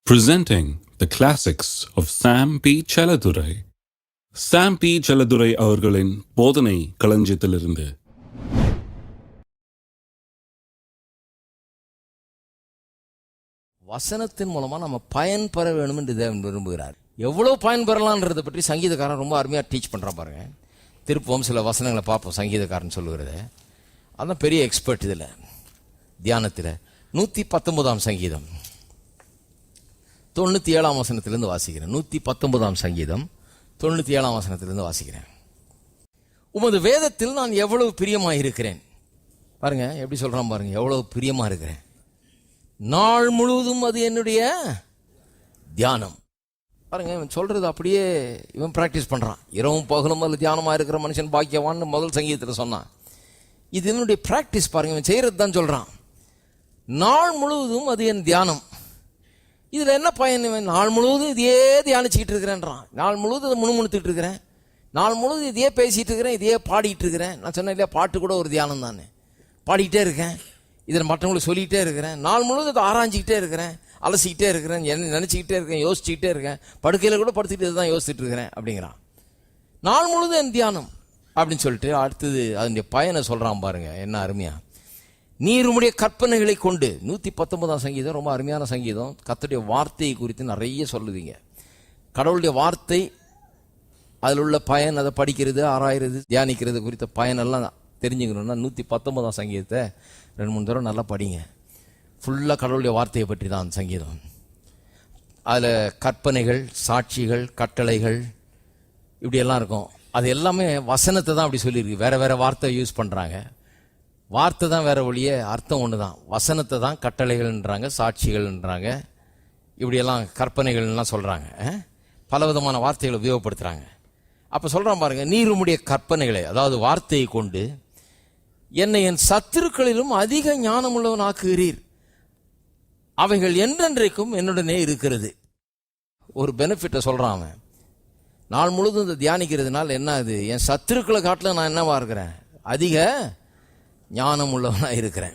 Presenting the classics of Sam P. Chaladurai. Sam P. Chaladurai அவர்களின் போதனை களஞ்சியத்திலிருந்து. வசனத்தின் மூலமா நம்ம பயன்பெற வேணும் என்று தேவன் விரும்புகிறார். எவ்வளவு பயன்பெறலான்றதை பற்றி சங்கீதக்காரன் ரொம்ப அருமையா டீச் பண்றான் பாருங்க. திருப்பவும் சில வசனங்களை பார்ப்போம். சங்கீதக்காரன் சொல்லுகிறது அதான் பெரிய எக்ஸ்பர்ட் இதில் தியானத்தில். 119 சங்கீதம் 97 வசனத்திலிருந்து வாசிக்கிறேன். 119 சங்கீதம் 97 வசனத்திலிருந்து வாசிக்கிறேன். உமது வேதத்தில் நான் எவ்வளவு பிரியமாக இருக்கிறேன். பாருங்க எப்படி சொல்றான் பாருங்க, எவ்வளவு பிரியமா இருக்கிறேன். நாள் முழுவதும் அது என்னுடைய தியானம். பாருங்க இவன் சொல்றது அப்படியே இவன் பிராக்டிஸ் பண்றான். இரவும் பகலும் அதில் தியானமா இருக்கிற மனுஷன் பாக்கியவான்னு முதல் சங்கீதத்தில் சொன்னான். இது என்னுடைய பிராக்டிஸ். பாருங்க இவன் செய்யறது தான் சொல்றான். நாள் முழுவதும் அது என் தியானம். இதுல என்ன பயன்? நாள் முழுவதும் இதையே தியானிச்சுக்கிட்டு இருக்கிறேன்றான். நாள் முழுவதும் இதை முணுமுணுத்துட்டு இருக்கிறேன். நாள் முழுவதும் இதையே பேசிட்டு இருக்கிறேன், இதையே பாடிட்டு இருக்கிறேன். நான் சொன்னேன் இல்லையா, பாட்டு கூட ஒரு தியானம் தானே. பாடிக்கிட்டே இருக்கேன், இதில் மற்றவங்களுக்கு சொல்லிக்கிட்டே இருக்கிறேன். நாள் முழுவதும் இதை ஆராய்ஞ்சிக்கிட்டே இருக்கிறேன், அலசிக்கிட்டே இருக்கிறேன், நினைச்சுக்கிட்டே இருக்கேன், யோசிச்சுக்கிட்டே இருக்கேன். படுக்கையில் கூட படுத்துக்கிட்டு இதுதான் யோசிச்சுட்டு இருக்கிறேன் அப்படிங்கிறான். நாள் முழுவதும் என் தியானம் அப்படின்னு சொல்லிட்டு அடுத்தது அதனுடைய பயனை சொல்றான் பாருங்க, என்ன அருமையா. நீர் உம்முடைய கற்பனைகளை கொண்டு. 119 சங்கீதம் ரொம்ப அருமையான சங்கீதம். கர்த்தருடைய வார்த்தையை குறித்து நிறைய சொல்லுவீங்க. கடவுளுடைய வார்த்தை, அதில் உள்ள பயன், அதை படிக்கிறது, ஆராயிறது, தியானிக்கிறது குறித்த பயனெல்லாம் தெரிஞ்சுக்கணும்னா 119 சங்கீதத்தை 2-3 தடவை நல்லா படிங்க. ஃபுல்லாக கடவுளுடைய வார்த்தையை பற்றி தான் சங்கீதம். அதில் கற்பனைகள், சாட்சிகள், கட்டளைகள் இப்படியெல்லாம் இருக்கும். அது எல்லாமே வசனத்தை தான் அப்படி சொல்லியிருக்கு. வேற வேற வார்த்தை யூஸ் பண்ணுறாங்க. வார்த்தை தான் வேற ஒழிய அர்த்தம் ஒன்று தான். வசனத்தை தான் கட்டளைகள்ன்றாங்க, சாட்சிகள்ன்றாங்க, இப்படியெல்லாம் கற்பனைகள்லாம் சொல்கிறாங்க. பல விதமான வார்த்தைகளை உபயோகப்படுத்துகிறாங்க. அப்போ சொல்கிறான் பாருங்க, நீர் உம்முடைய கற்பனைகளை, அதாவது வார்த்தையை கொண்டு என்னை என் சத்துருக்களிலும் அதிக ஞானமுள்ளவன் ஆக்குகிறீர். அவைகள் என்றென்றைக்கும் என்னுடனே இருக்கிறது. ஒரு பெனிஃபிட்டை சொல்கிறான் அவன். நாள் முழுதும் இந்த தியானிக்கிறதுனால என்ன ஆகுது? என் சத்துருக்களை காட்டில நான் என்னவா இருக்கிறேன்? அதிக ஞானம் உள்ளவனாக இருக்கிறேன்.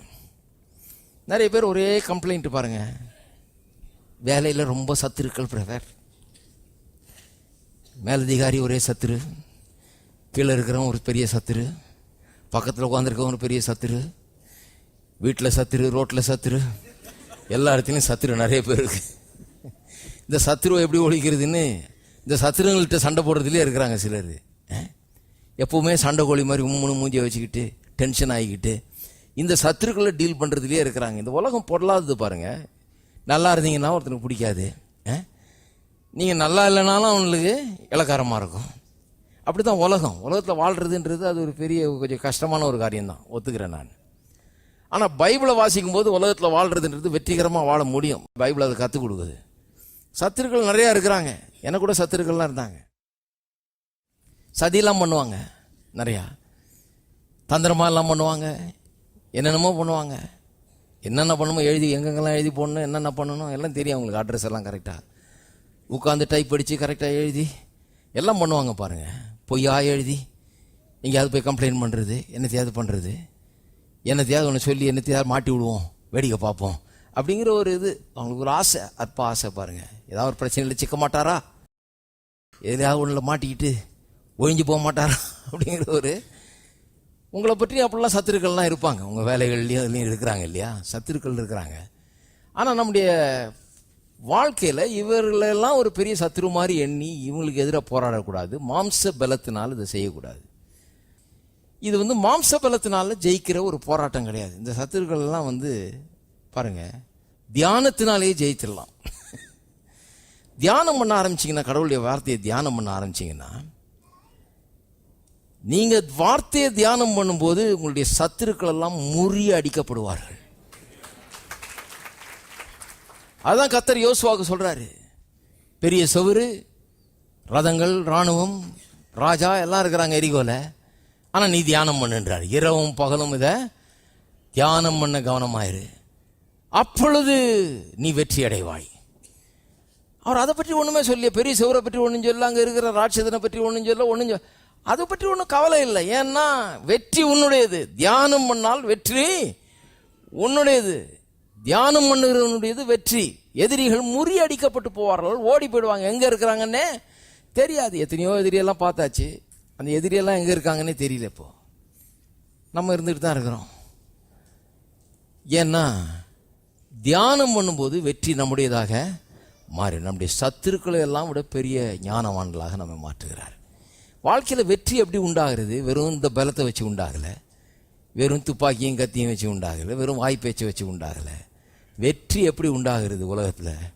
நிறைய பேர் ஒரே கம்ப்ளைண்ட் பாருங்க, வேலையில் ரொம்ப சத்துருக்கள் பிரதர். மேலதிகாரி ஒரே சத்துரு, கீழே இருக்கிறவன் ஒரு பெரிய சத்துரு, பக்கத்தில் உட்காந்துருக்கவன் ஒரு பெரிய சத்துரு, வீட்டில் சத்துரு, ரோட்டில் சத்துரு, எல்லா இடத்துலையும் சத்துரு நிறைய பேர் இருக்கு. இந்த சத்துருவை எப்படி ஒழிக்கிறதுன்னு இந்த சத்துருங்கள்கிட்ட சண்டை போடுறதுலேயே இருக்கிறாங்க சிலர். எப்பவுமே சண்டை கோழி மாதிரி உம்முன்னு மூஞ்சியை வச்சுக்கிட்டு டென்ஷன் ஆகிக்கிட்டு இந்த சத்துருக்களை டீல் பண்ணுறதுலேயே இருக்கிறாங்க. இந்த உலகம் பொருளாதது பாருங்க. நல்லா இருந்தீங்கன்னா ஒருத்தனுக்கு பிடிக்காது, நீங்கள் நல்லா இல்லைனாலும் அவனுக்கு இலக்காரமாக இருக்கும். அப்படி தான் உலகம். உலகத்தில் வாழ்கிறதுன்றது அது ஒரு பெரிய கொஞ்சம் கஷ்டமான ஒரு காரியம்தான், ஒத்துக்கிறேன் நான். ஆனால் பைபிளை வாசிக்கும் போது உலகத்தில் வாழ்கிறதுன்றது வெற்றிகரமாக வாழ முடியும். பைபிள் அதை கற்றுக் கொடுக்குது. சத்துருக்கள் நிறையா இருக்கிறாங்க. எனக்கு கூட சத்துருக்கள்லாம் இருந்தாங்க. சதியெல்லாம் பண்ணுவாங்க, நிறையா தந்திரமா எல்லாம் பண்ணுவாங்க, என்னென்னமோ பண்ணுவாங்க. என்னென்ன பண்ணணுமோ எழுதி, எங்கெங்கெல்லாம் எழுதி போடணும், என்னென்ன பண்ணணும் எல்லாம் தெரியும் அவங்களுக்கு. அட்ரஸ் எல்லாம் கரெக்டாக உட்காந்து டைப் அடித்து கரெக்டாக எழுதி எல்லாம் பண்ணுவாங்க பாருங்க. பொய்யா எழுதி எங்கேயாவது போய் கம்ப்ளைண்ட் பண்ணுறது, என்னத்தையாவது பண்ணுறது, என்னத்தையாவது ஒன்று சொல்லி என்னத்தையாவது மாட்டி விடுவோம், வேடிக்கை பார்ப்போம் அப்படிங்கிற ஒரு இது அவங்களுக்கு ஒரு ஆசை, அற்ப ஆசை பாருங்க. ஏதாவது ஒரு பிரச்சனையில் சிக்க மாட்டாரா, எதையாவது ஒன்றில் மாட்டிக்கிட்டு ஒழிஞ்சு போக மாட்டாரா அப்படிங்கிற ஒரு. உங்களை பற்றி அப்படிலாம் சத்துருக்கள்லாம் இருப்பாங்க. உங்கள் வேலைகள்லையும் அதுலேயும் இருக்கிறாங்க இல்லையா, சத்துருக்கள் இருக்கிறாங்க. ஆனால் நம்முடைய வாழ்க்கையில் இவர்களெல்லாம் ஒரு பெரிய சத்துரு மாதிரி எண்ணி இவங்களுக்கு எதிராக போராடக்கூடாது. மாம்ச பலத்தினால் இதை செய்யக்கூடாது. இது மாம்ச பலத்தினால ஜெயிக்கிற ஒரு போராட்டம் கிடையாது. இந்த சத்துருக்கள் எல்லாம் பாருங்க, தியானத்தினாலேயே ஜெயிச்சிடலாம். தியானம் பண்ண ஆரம்பிச்சிங்கன்னா, கடவுளுடைய வார்த்தையை தியானம் பண்ண ஆரம்பிச்சிங்கன்னா, நீங்க வார்த்தையை தியானம் பண்ணும்போது உங்களுடைய சத்துருக்கள் எல்லாம் முறியடிக்கப்படுவார்கள். அதான் கர்த்தர் யோசுவாவுக்கு சொல்றாரு, பெரிய செவுரு, ரதங்கள், ராணுவம், ராஜா எல்லாம் இருக்கிறாங்க எரிகோல, ஆனா நீ தியானம் பண்ணுன்றாரு. இரவும் பகலும் இதை தியானம் பண்ண கவனமாயிரு, அப்பொழுது நீ வெற்றி அடைவாய். அவர் அதை பற்றி ஒண்ணுமே சொல்லிய, பெரிய செவரை பற்றி ஒன்றும் சொல்ல, அங்க இருக்கிற ராட்சதனை பற்றி ஒன்றும் சொல்ல, ஒன்றும் சொல்ல, அதை பற்றி ஒன்றும் கவலை இல்லை. ஏன்னா வெற்றி உன்னுடையது. தியானம் பண்ணால் வெற்றி உன்னுடையது. தியானம் பண்ணுகிறவனுடையது வெற்றி. எதிரிகள் முறியடிக்கப்பட்டு போவார்கள், ஓடி போயிடுவாங்க. எங்க இருக்கிறாங்கன்னே தெரியாது. எத்தனையோ எதிரியெல்லாம் பார்த்தாச்சு, அந்த எதிரியெல்லாம் எங்க இருக்காங்கன்னே தெரியல. இப்போ நம்ம இருந்துட்டு தான் இருக்கிறோம். ஏன்னா தியானம் பண்ணும்போது வெற்றி நம்முடையதாக மாறி நம்முடைய சத்துருக்களை எல்லாம் விட பெரிய ஞானவான்களாக நம்ம மாற்றுகிறார். வாழ்க்கையில் வெற்றி எப்படி உண்டாகிறது? வெறும் இந்த பலத்தை வச்சு உண்டாகலை, வெறும் துப்பாக்கியும் கத்தியும் வச்சு உண்டாகலை, வெறும் வாய்ப்பேச்சை வச்சு உண்டாகலை. வெற்றி எப்படி உண்டாகிறது? உலகத்தில்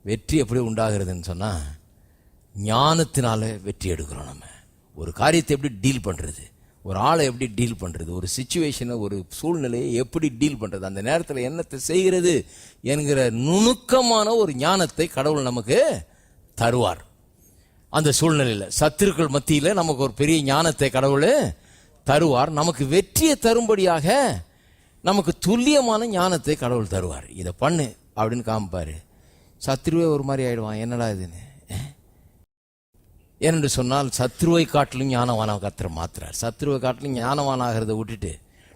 வெற்றி எப்படி உண்டாகிறதுன்னு சொன்னால் ஞானத்தினால வெற்றி எடுக்கிறோம். நம்ம ஒரு காரியத்தை எப்படி டீல் பண்ணுறது, ஒரு ஆளை எப்படி டீல் பண்ணுறது, ஒரு சிச்சுவேஷனை, ஒரு சூழ்நிலையை எப்படி டீல் பண்ணுறது, அந்த நேரத்தில் என்னத்தை செய்கிறது என்கிற நுணுக்கமான ஒரு ஞானத்தை கடவுள் நமக்கு தருவார். அந்த சூழ்நிலையில் சத்துருக்கள் மத்தியில் நமக்கு ஒரு பெரிய ஞானத்தை கடவுள் தருவார். நமக்கு வெற்றியை தரும்படியாக நமக்கு துல்லியமான ஞானத்தை கடவுள் தருவார். இதை பண்ணு அப்படின்னு காமிப்பார். சத்துருவே ஒரு மாதிரி ஆயிடுவான், என்னடா இதுன்னு. ஏனென்று சொன்னால் சத்ருவை காட்டிலும் ஞானவான கர்த்தர் மாத்துறார். சத்ருவை காட்டிலும் ஞானவானாகிறத விட்டுட்டு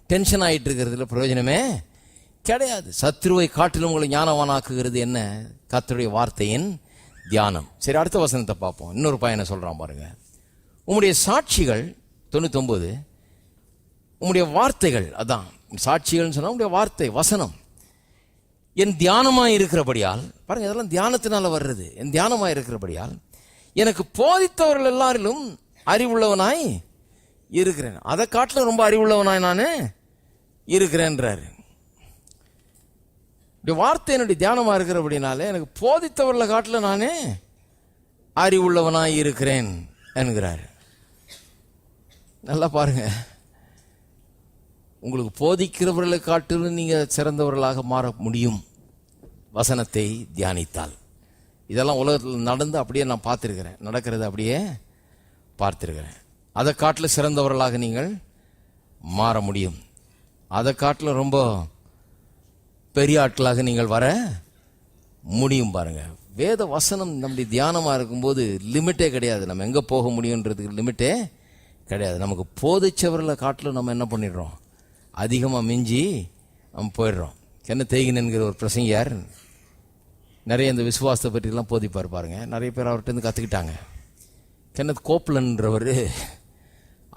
டென்ஷன் ஆகிட்டு இருக்கிறதுல பிரயோஜனமே கிடையாது. சத்ருவை காட்டிலும் உங்களை ஞானவானாக்குகிறது என்ன? கர்த்தருடைய வார்த்தையின் தியானம். சரி, அடுத்த வசனத்தை பார்ப்போம். இன்னொரு பையனை சொல்றான் பாருங்க. உம்முடைய சாட்சிகள் 99, உம்முடைய வார்த்தைகள், அதான் சாட்சிகள்னு சொன்னா உம்முடைய வார்த்தை வசனம் என் தியானமாய் இருக்கிறபடியால், பாருங்க இதெல்லாம் தியானத்தினால வர்றது. என் தியானமாய் இருக்கிறபடியால் எனக்கு போதித்தவர்கள் எல்லாரிலும் அறிவுள்ளவனாய் இருக்கிறேன். அதை காட்டிலும் ரொம்ப அறிவுள்ளவனாய் நான் இருக்கிறேன்றாரு. வார்த்தை என்னுடைய தியானமா இருக்கிறபடினாலே எனக்கு போதித்தவர்களை காட்டிலும் நானே அறிவுள்ளவனாய் இருக்கிறேன் என்கிறார். நல்லா பாருங்க, உங்களுக்கு போதிக்கிறவர்களை காட்டிலும் நீங்க சிறந்தவர்களாக மாற முடியும் வசனத்தை தியானித்தால். இதெல்லாம் உலகத்தில் நடந்து அப்படியே நான் பார்த்துருக்கிறேன், நடக்கிறது அப்படியே பார்த்துருக்கிறேன். அதை காட்டில் சிறந்தவர்களாக நீங்கள் மாற முடியும். அதை காட்டில் ரொம்ப பெரிய ஆட்களாக நீங்கள் வர முடியும். பாருங்க, வேத வசனம் நம்முடைய தியானமாக இருக்கும்போது லிமிட்டே கிடையாது. நம்ம எங்கே போக முடியுன்றதுக்கு லிமிட்டே கிடையாது. நமக்கு போதிச்சவர்களை காட்டிலும் நம்ம என்ன பண்ணிடுறோம், அதிகமாக மிஞ்சி நம்ம போயிடுறோம். கென்னத் ஹேகின் என்கிற ஒரு பிரசங்கியார் நிறைய இந்த விசுவாசத்தை பற்றிலாம் போதிப்பார் பாருங்க. நிறைய பேர் அவர்கிட்ட கற்றுக்கிட்டாங்க. கென்னத் கோப்லன்றவர்,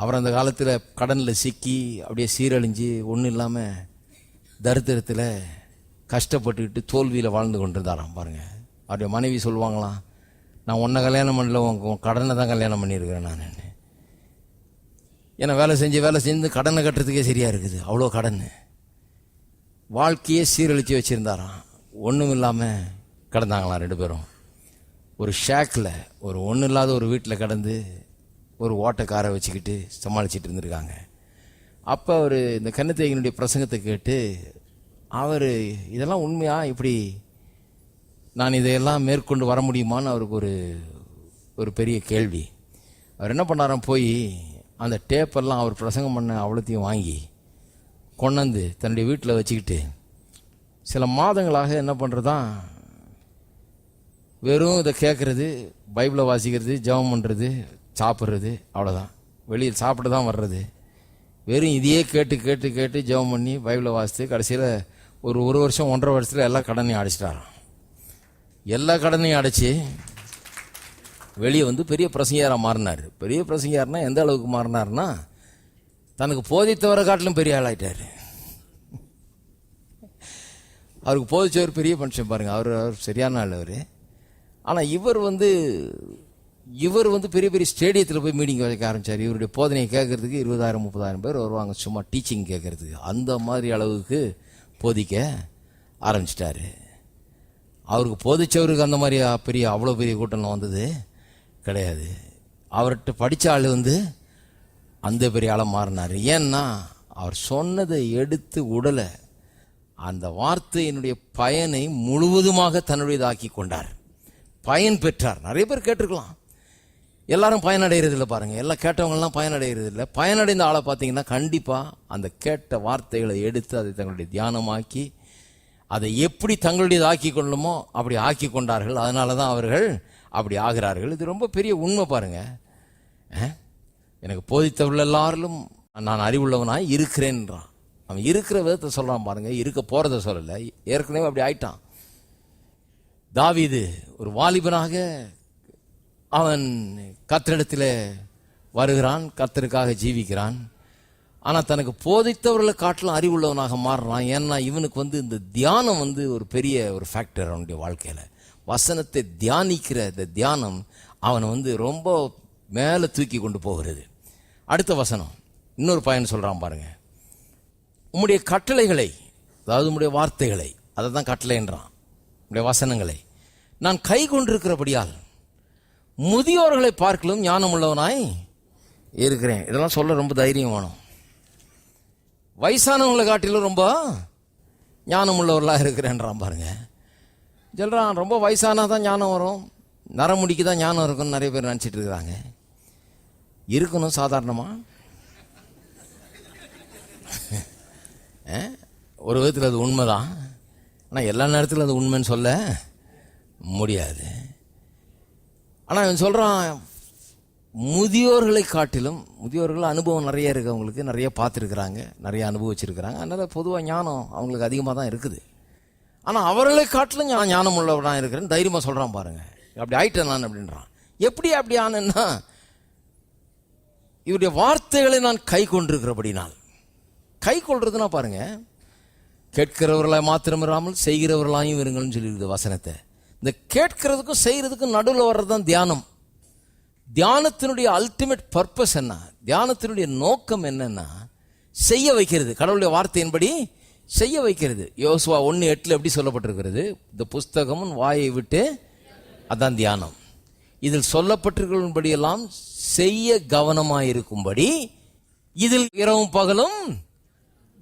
அவர் அந்த காலத்தில் கடனில் சிக்கி அப்படியே சீரழிஞ்சு ஒன்றும் இல்லாமல் தரித்திரத்தில் கஷ்டப்பட்டுக்கிட்டு தோல்வியில் வாழ்ந்து கொண்டிருந்தாராம் பாருங்க. அவருடைய மனைவி சொல்லுவாங்களாம், நான் உன்னை கல்யாணம் பண்ணல, உன் கடனை தான் கல்யாணம் பண்ணியிருக்கிறேன் நான். ஏன்னா வேலை செஞ்சு கடனை கட்டுறதுக்கே சரியாக இருக்குது, அவ்வளோ கடன். வாழ்க்கையே சீரழித்து வச்சுருந்தாராம். ஒன்றும் இல்லாமல் கிடந்தாங்களாம் ரெண்டு பேரும். ஒரு ஷேக்கில், ஒரு ஒன்றும் இல்லாத ஒரு வீட்டில் கடந்து ஒரு ஓட்டக்காரை வச்சுக்கிட்டு சமாளிச்சுட்டு இருந்திருக்காங்க. அப்போ அவர் இந்த கென்னத் ஹேகினுடைய பிரசங்கத்தை கேட்டு, அவர் இதெல்லாம் உண்மையா, இப்படி நான் இதையெல்லாம் மேற்கொண்டு வர முடியுமான்னு அவருக்கு ஒரு பெரிய கேள்வி. அவர் என்ன பண்ணாராம், போய் அந்த டேப்பெல்லாம் அவர் பிரசங்கம் பண்ண அவ்வளோத்தையும் வாங்கி கொண்டாந்து தன்னுடைய வீட்டில் வச்சுக்கிட்டு சில மாதங்களாக என்ன பண்ணுறதான், வெறும் இதை கேட்குறது, பைபிளை வாசிக்கிறது, ஜெபம் பண்ணுறது, சாப்பிட்றது, அவ்வளோதான். வெளியில் சாப்பிட்டு தான் வர்றது. வெறும் இதையே கேட்டு கேட்டு கேட்டு ஜெபம் பண்ணி பைபிளை வாசித்து கடைசியில் ஒரு வருஷம் 1.5 வருஷத்தில் எல்லா கடனையும் அடைச்சிட்டாராம். எல்லா கடனையும் அடைச்சி வெளியே வந்து பெரிய பிரசங்கியாராக மாறினார். பெரிய பிரசங்கியார்னா எந்த அளவுக்கு மாறினார்னா, தனக்கு போதித்தவரை காட்டிலும் பெரிய ஆளாயிட்டார். அவருக்கு போதிச்சவர் பெரிய மனுஷன் பாருங்க, அவர் சரியான ஆள் அவர். ஆனால் இவர் வந்து பெரிய பெரிய ஸ்டேடியத்தில் போய் மீட்டிங் வைக்க ஆரம்பித்தார். இவருடைய போதனையை கேட்கறதுக்கு 20,000-30,000 பேர் வருவாங்க, சும்மா டீச்சிங் கேட்கறதுக்கு. அந்த மாதிரி அளவுக்கு போதிக்க ஆரம்பிச்சிட்டாரு. அவருக்கு போதிச்சவருக்கு அந்த மாதிரி அவ்வளோ பெரிய கூட்டம் வந்தது கிடையாது. அவர்கிட்ட படித்த ஆள் அந்த பெரிய ஆளாக மாறினார். ஏன்னா அவர் சொன்னதை எடுத்து உடலை, அந்த வார்த்தையினுடைய பயனை முழுவதுமாக தன்னுடையதாக்கி கொண்டார், பயன் பெற்றார். நிறைய பேர் கேட்டிருக்கலாம், எல்லாரும் பயனடைகிறது இல்லை பாருங்க. எல்லாம் கேட்டவங்கலாம் பயனடைகிறது இல்லை. பயனடைந்த ஆளை பார்த்தீங்கன்னா கண்டிப்பாக அந்த கேட்ட வார்த்தைகளை எடுத்து அதை தங்களுடைய தியானமாக்கி அதை எப்படி தங்களுடையது ஆக்கி கொள்ளணுமோ அப்படி ஆக்கி கொண்டார்கள். அதனால தான் அவர்கள் அப்படி ஆகிறார்கள். இது ரொம்ப பெரிய உண்மை பாருங்க. எனக்கு போதித்தவர்கள் எல்லாரிலும் நான் அறிவுள்ளவனாய் இருக்கிறேன்றான். அவன் இருக்கிற விதத்தை சொல்கிறான் பாருங்க, இருக்க போகிறத சொல்லலை. ஏற்கனவே அப்படி ஆயிட்டான். தாவீது ஒரு வாலிபனாக அவன் கர்த்தரிடத்தில் வருகிறான், கர்த்தருக்காக ஜீவிக்கிறான். ஆனால் தனக்கு போதித்தவர்களை காட்டிலும் அறிவுள்ளவனாக மாறுறான். ஏன்னா இவனுக்கு இந்த தியானம் ஒரு பெரிய ஒரு ஃபேக்டர் அவனுடைய வாழ்க்கையில். வசனத்தை தியானிக்கிற இந்த தியானம் அவனை ரொம்ப மேலே தூக்கி கொண்டு போகிறது. அடுத்த வசனம் இன்னொரு பையன் சொல்கிறான் பாருங்க, உம்முடைய கட்டளைகளை, அதாவது உம்முடைய வார்த்தைகளை, அதை தான் கட்டளைன்றான், உம்முடைய வசனங்களை நான் கை கொண்டிருக்கிறபடியால் முதியோர்களை பார்க்கலும் ஞானம் உள்ளவனாய் இருக்கிறேன். இதெல்லாம் சொல்ல ரொம்ப தைரியம் வேணும். வயசானவங்களை காட்டிலும் ரொம்ப ஞானம் உள்ளவர்களாக இருக்கிறேன்றான் பாருங்க. சொல்கிறான் ரொம்ப வயசானாதான் ஞானம் வரும், நரமுடிக்கு தான் ஞானம் இருக்குன்னு நிறைய பேர் நினச்சிட்டு இருக்கிறாங்க. இருக்கணும் சாதாரணமாக. ஒரு விதத்தில் அது உண்மைதான், ஆனால் எல்லா நேரத்திலும் அது உண்மைன்னு சொல்ல முடியாது. ஆனால் இவன் சொல்கிறான் முதியோர்களை காட்டிலும், முதியோர்கள் அனுபவம் நிறைய இருக்குது, அவங்களுக்கு நிறைய பார்த்துருக்குறாங்க, நிறைய அனுபவிச்சிருக்கிறாங்க. அதனால் பொதுவாக ஞானம் அவங்களுக்கு அதிகமாக தான் இருக்குது. ஆனால் அவர்களை காட்டிலும் ஞானம் உள்ளவனாக இருக்கிறேன்னு தைரியமாக சொல்கிறான் பாருங்க. அப்படி ஆயிட்டேன் நான் அப்படின்றான். எப்படி அப்படி ஆனேன்னா, இவருடைய வார்த்தைகளை நான் கை கொண்டிருக்கிறபடினால். கை கொள்றதுன்னா பாருங்க, கேட்கிறவர்களாய் மாத்திரம் இராமல் செய்கிறவர்களாயும் இருங்கள்னு சொல்லியிருக்குது வசனத்தை. இந்த கேட்கிறதுக்கும் செய்கிறதுக்கும் நடுவில் வர்றது தான் தியானம். தியானத்தினுடைய அல்டிமேட் பர்பஸ் என்ன, தியானத்தினுடைய நோக்கம் என்னன்னா செய்ய வைக்கிறது, கடவுளுடைய வார்த்தையின்படி செய்ய வைக்கிறது. யோசுவா 1:8 எப்படி சொல்லப்பட்டிருக்கிறது, இந்த புஸ்தகமும் வாயை விட்டு, அதான் தியானம். இதில் சொல்லப்பட்டிருக்கிறபடி எல்லாம் செய்ய கவனமாயிருக்கும்படி இதில் இரவும் பகலும்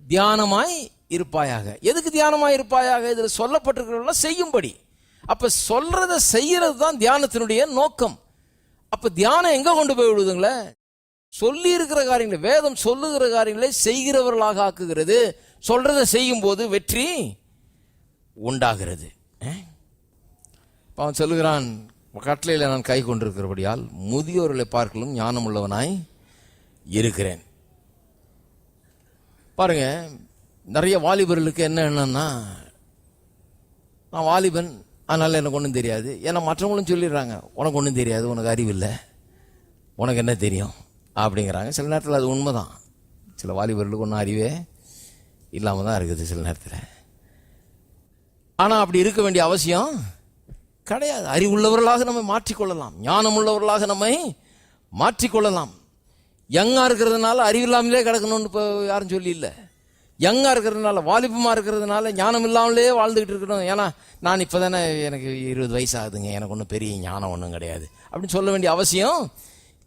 தியானமாய் இருப்பாயாக. எதுக்கு தியானமாய் இருப்பாயாக? இதில் சொல்லப்பட்டிருக்கிறதெல்லாம் செய்யும்படி. அப்ப சொல்றத செய்யறது தான் தியானத்தினுடைய நோக்கம். அப்ப தியானம் எங்க கொண்டு போய் விடுதுங்களே? சொல்லி இருக்கிற காரியங்களை, வேதம் சொல்லுகிற காரியங்களை செய்கிறவர்களாக ஆக்குகிறது. சொல்றதை செய்யும் போது வெற்றி உண்டாகிறது. அவன் சொல்லுகிறான், கட்டளையில நான் கை கொண்டிருக்கிறபடியால் முதியோர்களை பார்க்கலும் ஞானம் உள்ளவனாய் இருக்கிறேன். பாருங்க, நிறைய வாலிபர்களுக்கு என்னன்னா, நான் வாலிபன், அதனால எனக்கு ஒன்றும் தெரியாது. ஏன்னா மற்றவங்களும் சொல்லிடுறாங்க, உனக்கு ஒன்றும் தெரியாது, உனக்கு அறிவு இல்லை, உனக்கு என்ன தெரியும் அப்படிங்கிறாங்க. சில நேரத்தில் அது உண்மைதான். சில வாலிபர்களுக்கு ஒன்றும் அறிவே இல்லாமல் தான் இருக்குது சில நேரத்தில். ஆனால் அப்படி இருக்க வேண்டிய அவசியம் கிடையாது. அறிவுள்ளவர்களாக நம்மை மாற்றிக்கொள்ளலாம், ஞானம் உள்ளவர்களாக நம்மை மாற்றிக்கொள்ளலாம். யங்கா இருக்கிறதுனால அறிவில்லாமலே கிடக்கணும்னு இப்போ யாரும் சொல்லி இல்லை. யங்கா இருக்கிறதுனால, வாலிபமாக இருக்கிறதுனால ஞானம் இல்லாமலே வாழ்ந்துகிட்டு இருக்கணும். ஏன்னா நான் இப்போ தானே, எனக்கு 20 வயசு ஆகுதுங்க, எனக்கு ஒன்றும் பெரிய ஞானம் ஒன்றும் கிடையாது அப்படின்னு சொல்ல வேண்டிய அவசியம்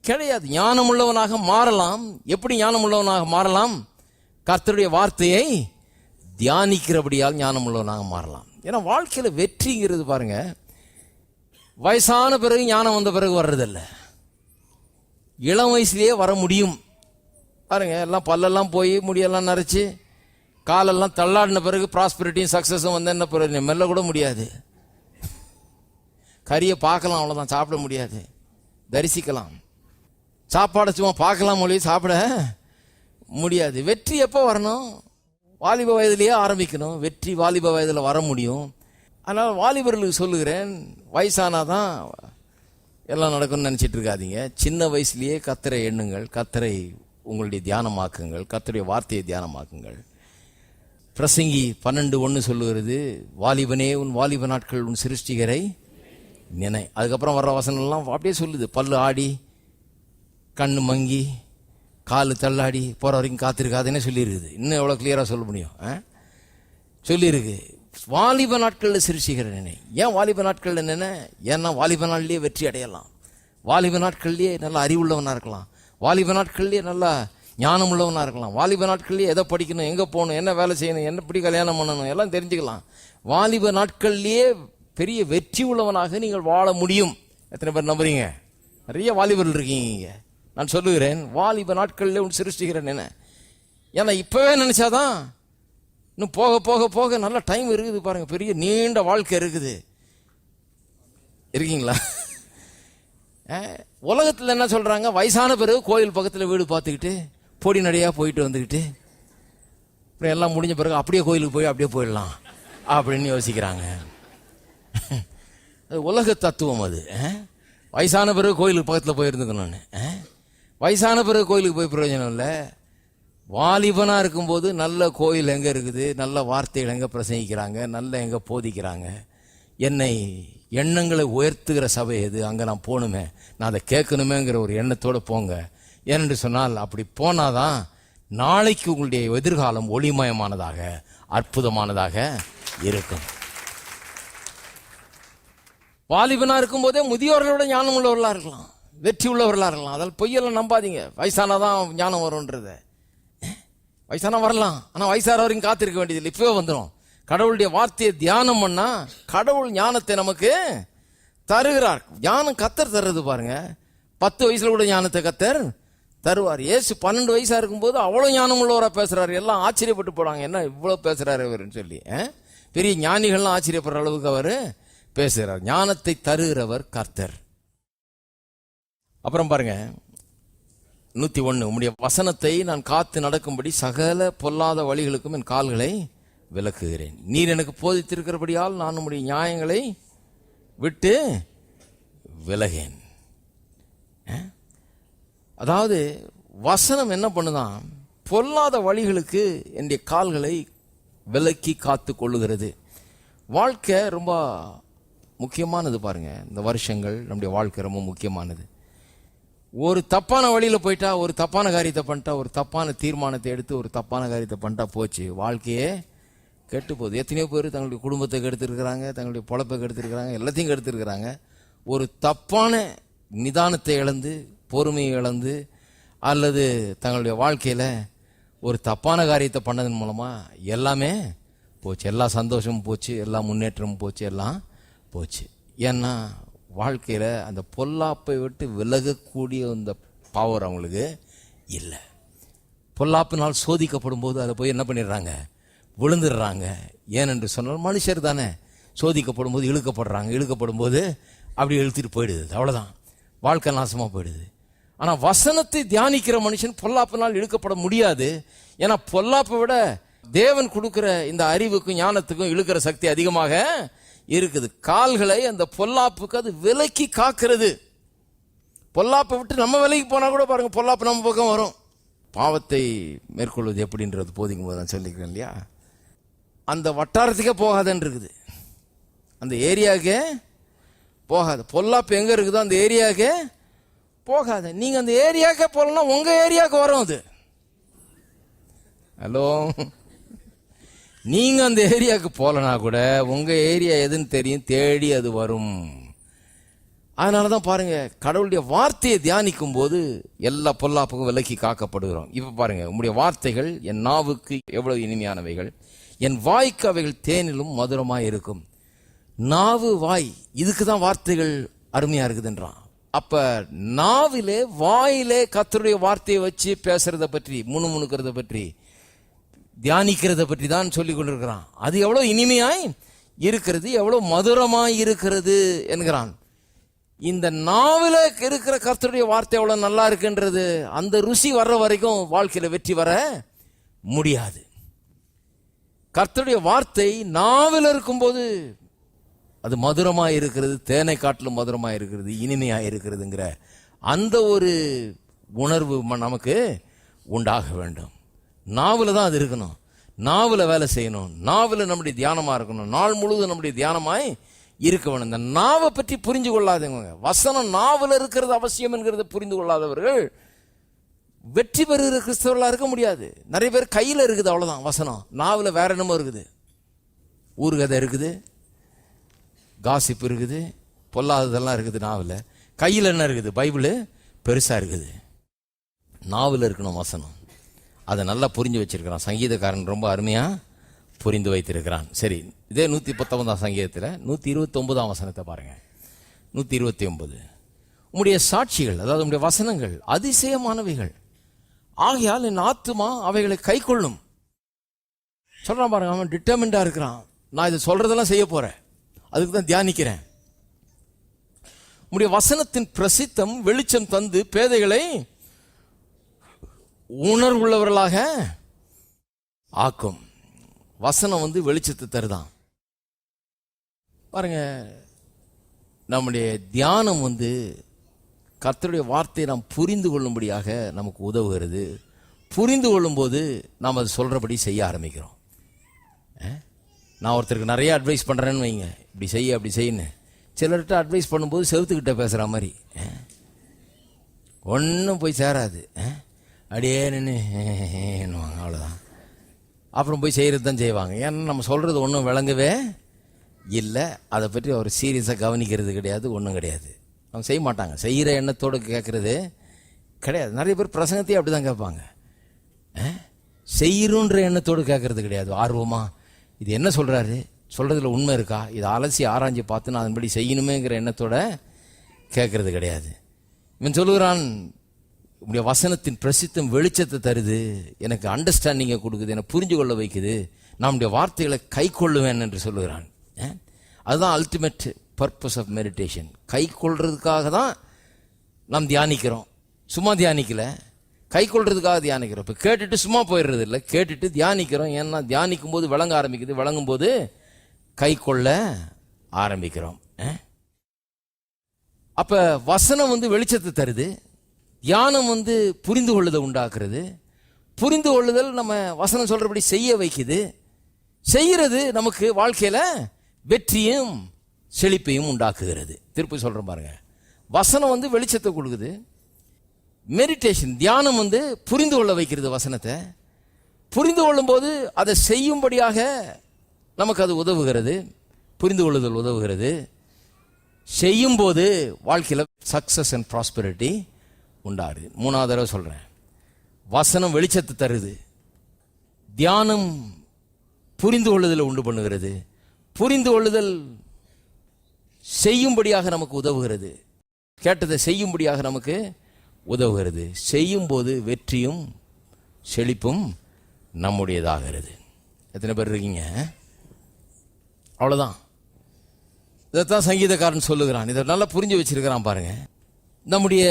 கிடையாது. ஞானம் உள்ளவனாக மாறலாம். எப்படி ஞானம் உள்ளவனாக மாறலாம்? கர்த்தருடைய வார்த்தையை தியானிக்கிறபடியால் ஞானம் உள்ளவனாக மாறலாம். ஏன்னா வாழ்க்கையில் வெற்றிங்கிறது பாருங்க, வயசான பிறகு ஞானம் வந்த பிறகு வர்றதில்ல, இளம் வயசுலேயே வர முடியும். பாருங்க, எல்லாம் பல்லெல்லாம் போய் முடியெல்லாம் நரைச்சி காலெல்லாம் தள்ளாடின பிறகு ப்ராஸ்பரிட்டியும் சக்ஸஸும் வந்து என்ன பிறகு மெல்ல கூட முடியாது. கறியை பார்க்கலாம், அவ்வளோதான், சாப்பிட முடியாது. தரிசிக்கலாம், சாப்பாடை சும்மா பார்க்கலாம், மொழி சாப்பிட முடியாது. வெற்றி எப்போ வரணும்? வாலிப வயதிலேயே ஆரம்பிக்கணும். வெற்றி வாலிப வயதில் வர முடியும். அதனால் வாலிபர்களுக்கு சொல்லுகிறேன், வயசானாதான் எல்லாம் நடக்கும்னு நினச்சிட்டு இருக்காதீங்க. சின்ன வயசுலேயே கர்த்தரை எண்ணுங்கள், கர்த்தரை உங்களுடைய தியானமாக்குங்கள், கர்த்தருடைய வார்த்தையை தியானமாக்குங்கள். பிரசங்கி 12:1 சொல்லுகிறது, வாலிபனே உன் வாலிப நாட்கள் உன் சிருஷ்டிகரை நினை. அதுக்கப்புறம் வர்ற வசனம்லாம் அப்படியே சொல்லுது, பல்லு ஆடி கண்ணு மங்கி காலு தள்ளாடி போகிற வரைக்கும் காத்திருக்காதுன்னு சொல்லியிருக்குது. இன்னும் எவ்வளோ கிளியராக சொல்ல முடியும்? சொல்லியிருக்கு, வாலிப நாட்களில் சிருஷ்டிகரை நினை. ஏன் வாலிப நாட்களில் நினை? ஏன்னா வாலிப நாள்லேயே வெற்றி அடையலாம், வாலிப நாட்கள்லேயே நல்லா அறிவுள்ளவனாக இருக்கலாம், வாலிப நாட்கள்லேயே நல்லா ஞானம் உள்ளவனாக இருக்கலாம், வாலிப நாட்கள்லேயே எதை படிக்கணும், எங்கே போகணும், என்ன வேலை செய்யணும், என்ன எப்படி கல்யாணம் பண்ணணும் எல்லாம் தெரிஞ்சுக்கலாம். வாலிப நாட்கள்லேயே பெரிய வெற்றி உள்ளவனாக நீங்கள் வாழ முடியும். எத்தனை பேர் நம்புறீங்க? நிறைய வாலிபர்கள் இருக்கீங்க. நான் சொல்லுகிறேன், வாலிப நாட்களில் உன் சிருஷ்டிகிறேன் என்ன. ஏன்னா இப்போவே நினச்சாதான், இன்னும் போக போக போக நல்ல டைம் இருக்குது பாருங்க, பெரிய நீண்ட வாழ்க்கை இருக்குது. இருக்கீங்களா? உலகத்தில் என்ன சொல்கிறாங்க, வயசான பிறகு கோயில் பக்கத்தில் வீடு பார்த்துக்கிட்டு பொடி நடையாக போயிட்டு வந்துக்கிட்டு அப்புறம் எல்லாம் முடிஞ்ச பிறகு அப்படியே கோயிலுக்கு போய் அப்படியே போயிடலாம் அப்படின்னு யோசிக்கிறாங்க. அது உலக தத்துவம். அது வயசான பிறகு கோயிலுக்கு பக்கத்தில் போயிருந்துக்கணும்னு. வயசான பிறகு கோயிலுக்கு போய் பிரயோஜனம் இல்லை. வாலிபனாக இருக்கும்போது நல்ல கோயில் எங்கே இருக்குது, நல்ல வார்த்தைகள் எங்கே பிரசங்கிக்கிறாங்க, நல்ல எங்கே போதிக்கிறாங்க, என்னை எண்ணங்களை உயர்த்துகிற சபை எது, அங்கே நான் போகணுமே, நான் அதை கேட்கணுமேங்கிற ஒரு எண்ணத்தோடு போங்க. ஏனென்று சொன்னால் அப்படி போனாதான் நாளைக்கு உங்களுடைய எதிர்காலம் ஒளிமயமானதாக அற்புதமானதாக இருக்கும். வாலிபனா இருக்கும் போதே முதியோர்களோட ஞானம் உள்ளவர்களா இருக்கலாம், வெற்றி உள்ளவர்களா இருக்கலாம். அதில் பொய்யெல்லாம் நம்பாதீங்க. வயசானாதான் ஞானம் வரும்ன்றத. வயசானா வரலாம், ஆனா வயசான வரைக்கும் காத்திருக்க வேண்டியதில்லை, இப்பவே வந்துடும். கடவுளுடைய வார்த்தையை தியானம் பண்ணா கடவுள் ஞானத்தை நமக்கு தருகிறார். ஞானம் கத்தர் தர்றது பாருங்க. 10 வயசுல கூட ஞானத்தை கத்தர் தருவார். இயேசு 12 வயசா இருக்கும்போது அவ்வளவு ஞானம் உள்ளவரா பேசுறாரு. எல்லாம் ஆச்சரியப்பட்டு போறாங்க, என்ன இவ்வளவு பேசுறாரு இவருன்னு சொல்லி. பெரிய ஞானிகள்லாம் ஆச்சரியப்படுற அளவுக்கு அவர் பேசுகிறார். ஞானத்தை தருகிறவர் கர்த்தர். அப்புறம் பாருங்க 101, உம்முடைய வசனத்தை நான் காத்து நடக்கும்படி சகல பொல்லாத வழிகளுக்கும் என் கால்களை விலக்குகிறேன். நீர் எனக்கு போதித்திருக்கிறபடியால் நான் உம்முடைய நியாயங்களை விட்டு விலகேன். அதாவது வசனம் என்ன பண்ணுதான், பொல்லாத வழிகளுக்கு என்னுடைய கால்களை விலக்கி காத்து கொள்ளுகிறது. வாழ்க்கை ரொம்ப முக்கியமானது பாருங்க. இந்த வருஷங்கள் நம்முடைய வாழ்க்கை ரொம்ப முக்கியமானது. ஒரு தப்பான வழியில போயிட்டா, ஒரு தப்பான காரியத்தை பண்ணிட்டா, ஒரு தப்பான தீர்மானத்தை எடுத்து ஒரு தப்பான காரியத்தை பண்ணிட்டா போச்சு, வாழ்க்கையே கெட்டு போகுது. எத்தனையோ பேர் தங்களுடைய குடும்பத்தை கெடுத்திருக்கிறாங்க, தங்களுடைய பொழப்பை கெடுத்திருக்கிறாங்க, எல்லாத்தையும் கெடுத்திருக்கிறாங்க. ஒரு தப்பான நிதானத்தை இழந்து, பொறுமையை இழந்து, அல்லது தங்களுடைய வாழ்க்கையில ஒரு தப்பான காரியத்தை பண்ணதன் மூலமா எல்லாமே போச்சு. எல்லா சந்தோஷமும் போச்சு, எல்லா முன்னேற்றமும் போச்சு, எல்லாம் போச்சு. ஏன்னா வாழ்க்கையில அந்த பொல்லாப்பை விட்டு விலகக்கூடிய அந்த பவர் அவங்களுக்கு இல்லை. பொல்லாப்பினால் சோதிக்கப்படும் போது அதை போய் என்ன பண்ணிடுறாங்க, விழுந்துடுறாங்க. ஏனென்று சொன்னால் மனுஷர் தானே, சோதிக்கப்படும் போது இழுக்கப்படும் போது அப்படி இழுத்துட்டு போயிடுது, அவ்வளவுதான், வாழ்க்கை நாசமா போயிடுது. ஆனா வசனத்தை தியானிக்கிற மனுஷன் பொல்லாப்பினால் இழுக்கப்பட முடியாது. ஏன்னா பொல்லாப்பை விட தேவன் கொடுக்கிற இந்த அறிவுக்கும் ஞானத்துக்கும் இழுக்கிற சக்தி அதிகமாக இருக்குது. கால்களை அந்த பொல்லாப்புக்கு அது விலக்கி காக்கிறது. பொல்லாப்பை விட்டு நம்ம விலைக்கு போனா கூட பாருங்க, பொல்லாப்பு நம்ம பக்கம் வரும். பாவத்தை மேற்கொள்வது எப்படின்றது போதிக்கும் போது நான் சொல்லிக்கிறேன் இல்லையா, அந்த வட்டாரத்துக்கே போகாதுன்னு இருக்குது, அந்த ஏரியாவுக்கே போகாது. பொல்லாப்பு எங்க இருக்குதோ அந்த ஏரியாவுக்கே போகாது. நீங்க அந்த ஏரியாவுக்கே போகலன்னா உங்க ஏரியாவுக்கு வரும் அது. ஹலோ, நீங்க அந்த ஏரியாவுக்கு போலனா கூட உங்க ஏரியா எதுன்னு தெரியும், தேடி அது வரும். அதனாலதான் பாருங்க, கடவுளுடைய வார்த்தையை தியானிக்கும் போது எல்லா பொல்லாப்புக்கும் விலக்கி காக்கப்படுகிறோம். இப்ப பாருங்க, உங்களுடைய வார்த்தைகள் என் நாவுக்கு எவ்வளவு இனிமையானவைகள், என் வாய்க்கு அவைகள் தேனிலும் மதுரமாய் இருக்கும். நாவு வாய் இதுக்குதான் வார்த்தைகள் அருமையா இருக்குதுன்றான். அப்ப நாவிலே வாயிலே கர்த்தருடைய வார்த்தையை வச்சு பேசுறத பற்றி, முணுமுணுக்கிறத பற்றி, தியானிக்கிறத பற்றி தான் சொல்லிக் கொண்டிருக்கிறான். அது எவ்வளவு இனிமையாய் இருக்கிறது, எவ்வளவு மதுரமாய் இருக்கிறது என்கிறான். இந்த நாவில இருக்கிற கர்த்தருடைய வார்த்தை எவ்வளவு நல்லா இருக்குன்றது, அந்த ருசி வர்ற வரைக்கும் வாழ்க்கையில வெற்றி வர முடியாது. கர்த்தருடைய வார்த்தை நாவில இருக்கும்போது அது மதுரமாய் இருக்கிறது, தேனை காட்டிலும் மதுரமாய் இருக்கிறது, இனிமையாய் இருக்கிறதுங்கிற அந்த ஒரு உணர்வு நமக்கு உண்டாக வேண்டும். நாவல தான் அது இருக்கணும், நாவல வேலை செய்யணும், நாவல நம்முடைய தியானமா இருக்கணும், நாள் முழுவதும் நம்முடைய தியானமாய் இருக்க வேணும். இந்த நாவை பற்றி புரிஞ்சு கொள்ளாதவங்க, வசனம் நாவல இருக்கிறது அவசியம் என்கிறத புரிந்து கொள்ளாதவர்கள் வெற்றி பெறுகிற கிறிஸ்தவர்களா இருக்க முடியாது. நிறைய பேர் கையில இருக்குது அவ்வளவுதான் வசனம், நாவல வேற என்னமோ இருக்குது, ஊர்கதை இருக்குது, காசிப் இருக்குது, பொல்லாததெல்லாம் இருக்குது. நாவல கையில் என்ன இருக்குது, பைபிள் பெருசா இருக்குது. நாவல இருக்கணும் வசனம், அதை நல்லா புரிஞ்சு வச்சிருக்கிறான் சங்கீதக்காரன், ரொம்ப அருமையா புரிந்து வைத்திருக்கிறான். சரி, இதே 119ஆம் சங்கீதத்தில் 129ஆம் வசனத்தை பாருங்க. 129, உம்முடைய சாட்சிகள், அதாவது உம்முடைய வசனங்கள் அதிசயமானவைகள், ஆகையால் என் ஆத்துமா அவைகளை கை கொள்ளும். சொல்றான் பாருங்க, அவன் டிட்டர்மிண்டா இருக்கிறான், நான் இதை சொல்றதெல்லாம் செய்ய போறேன், அதுக்கு தான் தியானிக்கிறேன். உம்முடைய வசனத்தின் பிரசித்தம் வெளிச்சம் தந்து பேதைகளை உணர்வுள்ளவர்களாக ஆக்கும். வசனம் வெளிச்சத்தை தருதான் பாருங்க. நம்முடைய தியானம் கர்த்தருடைய வார்த்தையை நாம் புரிந்து கொள்ளும்படியாக நமக்கு உதவுகிறது. புரிந்து கொள்ளும்போது நாம் அது சொல்கிறபடி செய்ய ஆரம்பிக்கிறோம். நான் ஒருத்தருக்கு நிறைய அட்வைஸ் பண்ணுறேன்னு வைங்க, இப்படி செய்ய அப்படி செய்யன்னு. சிலர்கிட்ட அட்வைஸ் பண்ணும்போது செவுத்துக்கிட்ட பேசுகிற மாதிரி ஒன்றும் போய் சேராது. அப்படியே நின்றுவாங்க, அவ்வளோதான். அப்புறம் போய் செய்கிறது தான் செய்வாங்க. ஏன்னா நம்ம சொல்கிறது ஒன்றும் விளங்கவே இல்லை. அதை பற்றி அவர் சீரியஸாக கவனிக்கிறது கிடையாது, ஒன்றும் கிடையாது. அவங்க செய்ய மாட்டாங்க. செய்கிற எண்ணத்தோடு கேட்குறது கிடையாது. நிறைய பேர் பிரசங்கத்தையே அப்படி தான் கேட்பாங்க. செய்யணுன்ற எண்ணத்தோடு கேட்கறது கிடையாது. ஆர்வமாக இது என்ன சொல்கிறாரு, சொல்கிறதுல உண்மை இருக்கா, இதை அலசி ஆராய்ச்சி பார்த்து நான் அதன்படி செய்யணுமேங்கிற எண்ணத்தோட கேட்கறது கிடையாது. இவன் சொல்லுகிறான், உங்களுடைய வசனத்தின் பிரசித்தம் வெளிச்சத்தை தருது, எனக்கு அண்டர்ஸ்டாண்டிங்கை கொடுக்குது, எனக்கு புரிஞ்சு கொள்ள வைக்குது, நம்முடைய வார்த்தைகளை கை கொள்ளுவேன் என்று சொல்லுகிறான். அதுதான் அல்டிமேட் பர்பஸ் ஆஃப் மெடிடேஷன். கை கொள்றதுக்காக தான் நாம் தியானிக்கிறோம், சும்மா தியானிக்கல, கை கொள்றதுக்காக தியானிக்கிறோம். இப்போ கேட்டுட்டு சும்மா போயிடுறது இல்லை, கேட்டுட்டு தியானிக்கிறோம். ஏன்னா தியானிக்கும் போது விளங்க ஆரம்பிக்குது, விளங்கும் போது கை கொள்ள ஆரம்பிக்கிறோம். அப்ப வசனம் வெளிச்சத்தை தருது, தியானம் புரிந்து கொள்ளுதை உண்டாக்குறது, புரிந்து கொள்ளுதல் நம்ம வசனம் சொல்றபடி செய்ய வைக்குது, செய்யறது நமக்கு வாழ்க்கையில வெற்றியும் செழிப்பையும் உண்டாக்குகிறது. திருப்பி சொல்றேன் பாருங்க, வசனம் வெளிச்சத்தை கொடுக்குது, மெடிடேஷன் தியானம் புரிந்து கொள்ள வைக்கிறது. வசனத்தை புரிந்து கொள்ளும் போது அதை செய்யும்படியாக நமக்கு அது உதவுகிறது, புரிந்து கொள்ளுதல் உதவுகிறது. செய்யும் போது வாழ்க்கையில் சக்சஸ் அண்ட் ப்ராஸ்பரிட்டி உண்டாகுது. மூணாவது தடவை சொல்றேன், வசனம் வெளிச்சத்தை தருது, தியானம் புரிந்து கொள்ளுதலை உண்டு பண்ணுகிறது, புரிந்து கொள்ளுதல் செய்யும்படியாக நமக்கு உதவுகிறது, கேட்டதை செய்யும்படியாக நமக்கு உதவுகிறது. செய்யும் போது வெற்றியும் செழிப்பும் நம்முடையதாகிறது. எத்தனை பேர் இருக்கீங்க? அவ்வளோதான். இதைத்தான் சங்கீதக்காரன் சொல்லுகிறான். இதை நல்லா புரிஞ்சு வச்சிருக்கிறான் பாருங்க. நம்முடைய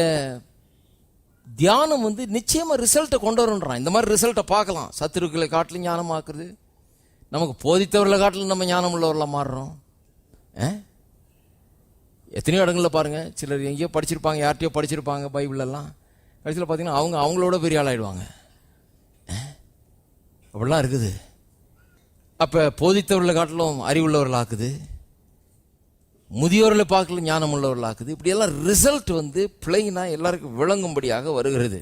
தியானம் நிச்சயமா ரிசல்ட்டை கொண்டு வரும்ன்றான். இந்த மாதிரி ரிசல்ட்டை பார்க்கலாம். சத்துருக்களை காட்டிலும் ஞானமாக்குறது, நமக்கு போதித்தவர்களை காட்டிலும் நம்ம ஞானம் உள்ளவர்களா மாறுறோம். எத்தனையோ இடங்களில் பாருங்க, சிலர் எங்கேயோ படிச்சிருப்பாங்க, யார்கிட்டயோ படிச்சிருப்பாங்க பைபிளெல்லாம், கடைசியில் பார்த்தீங்கன்னா அவங்களோட பெரிய ஆளாயிடுவாங்க. அப்படிலாம் இருக்குது. அப்போ போதித்தவர்களை காட்டிலும் அறிவுள்ளவர்களாக்குது, முதியோர்களை பார்க்கல ஞானம் உள்ளவர்களாக்குது. இப்படியெல்லாம் ரிசல்ட் பிளைனா எல்லாருக்கும் விளங்கும்படியாக வருகிறது.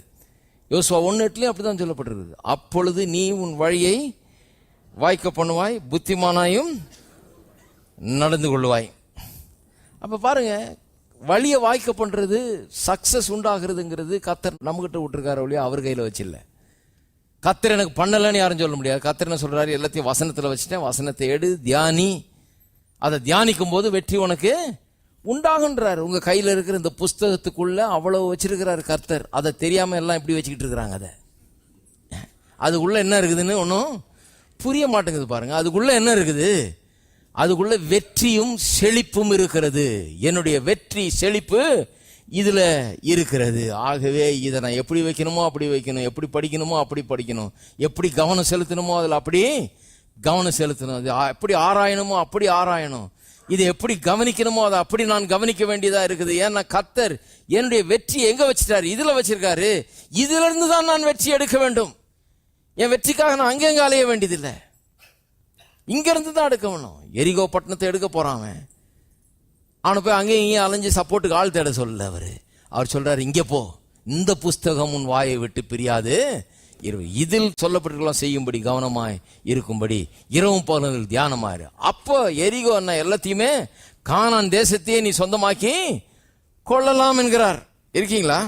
யோசுவா 1:8 அப்படிதான் சொல்லப்பட்டிருக்குது. அப்பொழுது நீ உன் வழியை வாய்க்க பண்ணுவாய், புத்திமானாயும் நடந்து கொள்ளுவாய். அப்ப பாருங்க, வழியை வாய்க்க பண்றது, சக்சஸ் உண்டாகிறதுங்கிறது கர்த்தர் நம்மகிட்ட விட்டுருக்காரு ஒழிய அவர் கையில வச்சில்ல. கர்த்தர் எனக்கு பண்ணலன்னு யாரும் சொல்ல முடியாது. கர்த்தர் என்ன சொல்றாரு, எல்லாத்தையும் வசனத்துல வச்சுட்டேன், வசனத்தை எடு, தியானி, அதை தியானிக்கும் போது வெற்றி உனக்கு உண்டாகுன்றார். உங்க கையில இருக்கிற இந்த புஸ்தகத்துக்குள்ள அவ்வளவு வச்சிருக்கிறாரு கர்த்தர். அதை தெரியாம எல்லாம் இப்படி வச்சுக்கிட்டு இருக்கிறாங்க. அதை அதுக்குள்ள என்ன இருக்குதுன்னு ஒன்றும் புரிய மாட்டேங்குது பாருங்க. அதுக்குள்ள என்ன இருக்குது? அதுக்குள்ள வெற்றியும் செழிப்பும் இருக்கிறது. என்னுடைய வெற்றி செழிப்பு இதுல இருக்கிறது. ஆகவே இதை நான் எப்படி வைக்கணுமோ அப்படி வைக்கணும், எப்படி படிக்கணுமோ அப்படி படிக்கணும், எப்படி கவனம் செலுத்தணுமோ அதில் அப்படி கவனம் செலுத்தணும், அது எப்படி ஆராயணுமோ அப்படி ஆராயணும், இதை எப்படி கவனிக்கணுமோ அதை அப்படி நான் கவனிக்க வேண்டியதா இருக்குது. ஏன்னா கர்த்தர் என்னுடைய வெற்றி எங்க வச்சிட்டாரு? இதுல வச்சிருக்காரு. இதுல இருந்து தான் நான் வெற்றி எடுக்க வேண்டும். என் வெற்றிக்காக நான் அங்கெங்க அலைய வேண்டியதில்லை, இங்க இருந்து தான் எடுக்க வேணும். எரிகோ பட்டணத்தை எடுக்க போறான், அவனை போய் அங்கேயும் இங்கேயும் அலைஞ்சு சப்போர்ட்டுக்கு ஆள் தேட சொல்லல. அவர் சொல்றாரு, இங்க போ, இந்த புஸ்தகம் உன் வாயை விட்டு பிரியாது, இதில் சொல்லப்பட்டிருக்கலாம் செய்யும்படி கவனமாய் இருக்கும்படி இரவும் பகலும் தியானமாயிரு. அப்போ எரிகோ என்ன எல்லாத்தையுமே கானான் தேசத்தையே நீ சொந்தமாக்கி கொள்ளலாம் என்கிறார். இருக்கீங்களா?